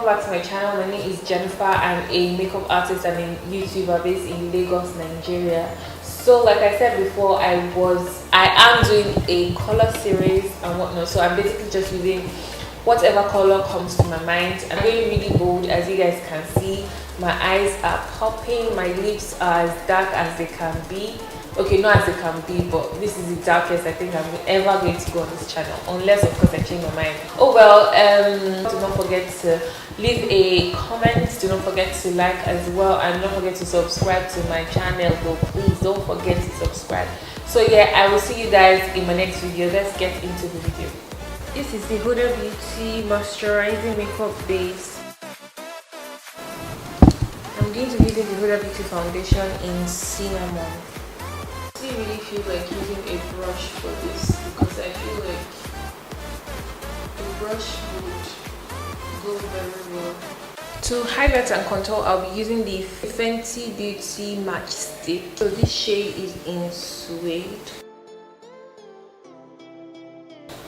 welcome back to my channel. My name is Jennifer. I'm a makeup artist and a YouTuber based in Lagos, Nigeria. So like I said before, I am doing a color series and whatnot. So I'm basically just using whatever color comes to my mind. I'm going really bold, as you guys can see. My eyes are popping, my lips are as dark as they can be. Okay, not as it can be, but this is the darkest I think I'm ever going to go on this channel, unless of course I change my mind. Oh well, do not forget to leave a comment, do not forget to like as well, and don't forget to subscribe to my channel. But please don't forget to subscribe. So yeah, I will see you guys in my next video. Let's get into the video. This is the Huda Beauty moisturizing makeup base. I'm going to be using the Huda Beauty foundation in cinnamon. I really feel like using a brush for this because I feel like the brush would go very well. To highlight and contour, I'll be using the Fenty Beauty Match Stick. So this shade is in Suede.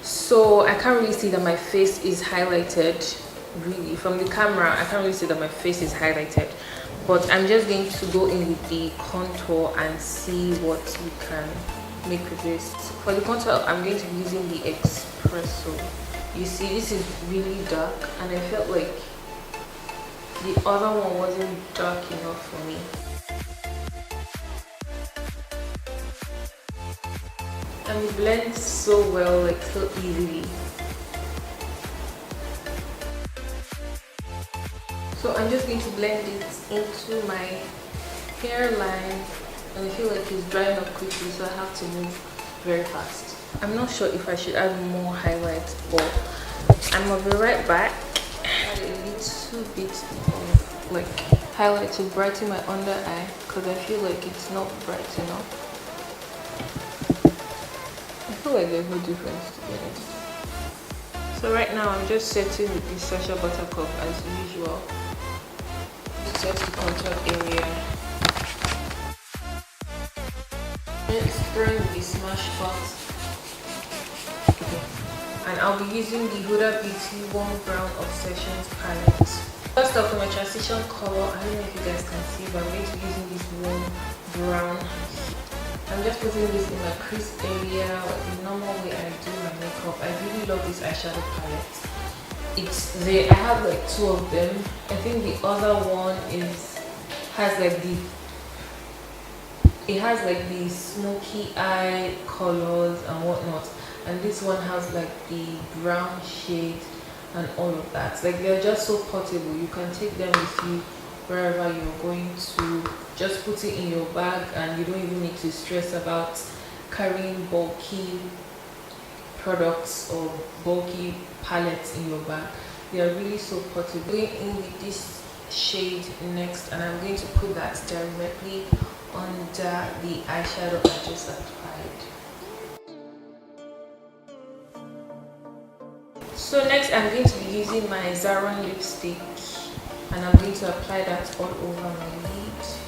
So I can't really see that my face is highlighted. Really, from the camera, I can't really see that my face is highlighted. But I'm just going to go in with the contour and see what we can make with this. For the contour, I'm going to be using the Espresso. You see, this is really dark and I felt like the other one wasn't dark enough for me. And it blends so well, like so easily. So I'm just going to blend it into my hairline, and I feel like it's drying up quickly, so I have to move very fast. I'm not sure if I should add more highlights, but I'm gonna be right back. Add a little bit of like highlight to brighten my under eye because I feel like it's not bright enough. I feel like there's no difference to be honest. So right now I'm just setting with the Sacha Buttercup as usual. Set the contour area. It's spraying with the Smash Pot. And I'll be using the Huda Beauty Warm Brown Obsessions palette. First off, for my transition color, I don't know if you guys can see, but I'm going to be using this warm brown. I'm just putting this in my crease area, like the normal way I do my makeup. I really love this eyeshadow palette. I have like two of them. I think the other one has like the smoky eye colors and whatnot, and this one has like the brown shade and all of that. Like they're just so portable. You can take them with you wherever you're going to. Just put it in your bag and you don't even need to stress about carrying bulky products or bulky palettes in your bag. They are really so portable. Going in with this shade next, and I'm going to put that directly under the eyeshadow I just applied. So next I'm going to be using my Zaron lipstick, and I'm going to apply that all over my lids.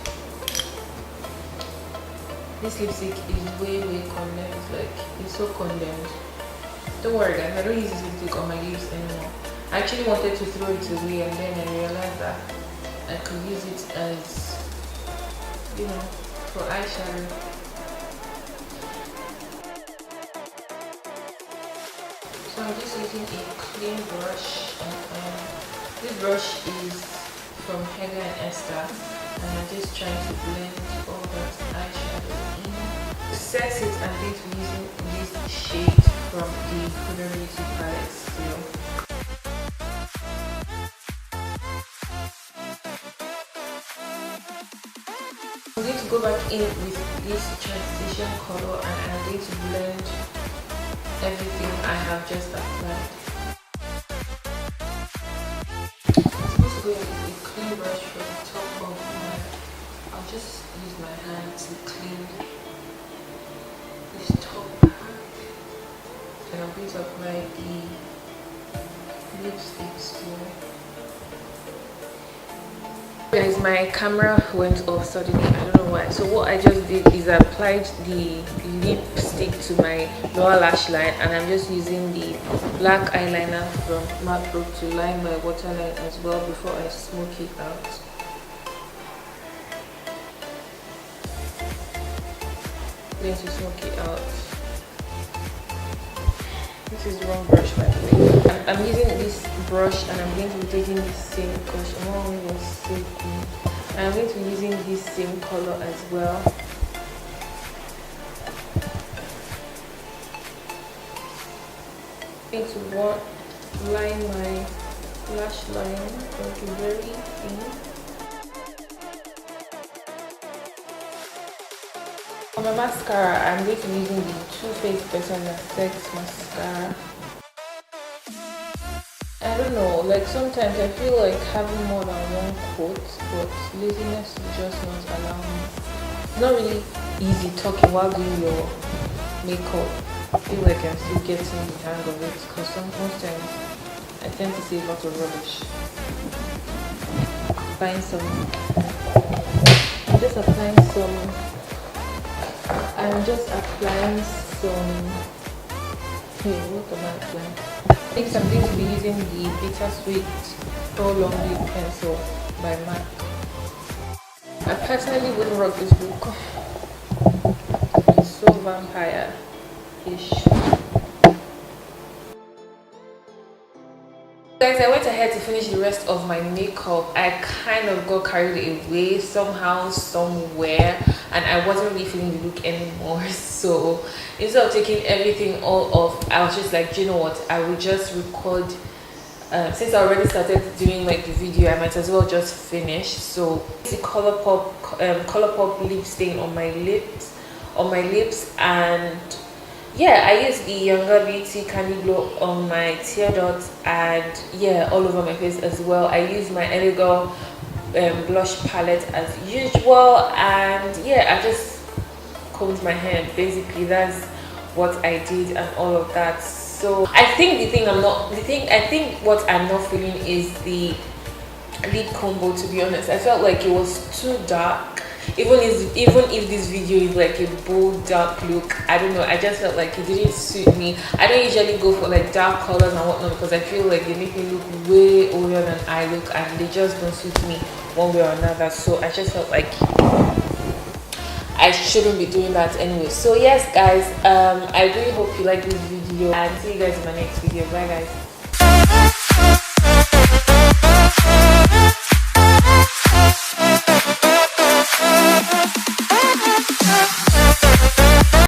This lipstick is way condensed, like it's so condensed. Don't worry guys, I don't use this lipstick on my lips anymore. I actually wanted to throw it away, and then I realized that I could use it as, you know, for eyeshadow. So I'm just using a clean brush, and this brush is from Hega and Esther, and I'm just trying to blend all that eyeshadow in. To set it, I'm going to be using this shade from the Huda Beauty palette still. I'm going to go back in with this transition color, and I'm going to blend everything I have just applied. I'm supposed to go in with a clean brush for the top of my. I'll just use my hand to clean this top part, and I'm going to apply the lipstick still. Guys, my camera went off suddenly. I don't know why. So what I just did is I applied the lipstick to my lower lash line, and I'm just using the black eyeliner from Imevbore to line my waterline as well before I smoke it out. I'm going to smoke it out. This is the wrong brush, by the way. I'm using this brush, and I'm going to be taking the same brush. Oh, it was so good. And I'm going to be using this same color as well. I'm going to line my lash line, like very thin. For my mascara, I'm going to be using the Too Faced Better Sex mascara. I don't know, like sometimes I feel like having more than one coat, but laziness is just not allowing me. It's not really easy talking while doing your makeup. I feel like I'm still getting the hang of it, because most times I tend to say a lot of rubbish. I'm just applying some, hey, what am I applying? I think I'm going to be using the Bittersweet Pro Long Lip Pencil by MAC. I personally wouldn't rock this book. It's so vampire-ish. Guys, I went ahead to finish the rest of my makeup. I kind of got carried away somehow, somewhere, and I wasn't really feeling the look anymore. So instead of taking everything all off, I was just like, you know what, I will just record. Since I already started doing like the video, I might as well just finish. So the Colourpop lip stain on my lips, and yeah, I used the Younger Beauty Candy Glow on my tear dots, and yeah, all over my face as well. I used my Elegant blush palette as usual, and yeah, I just combed my hair. Basically, that's what I did and all of that. So I think what I'm not feeling is the lip combo, to be honest. I felt like it was too dark. Even if this video is like a bold dark look, I don't know, I just felt like it didn't suit me. I don't usually go for like dark colors and whatnot, because I feel like they make me look way older than I look, and they just don't suit me one way or another. So I just felt like I shouldn't be doing that anyway. So yes guys, I really hope you like this video, and see you guys in my next video. Bye guys.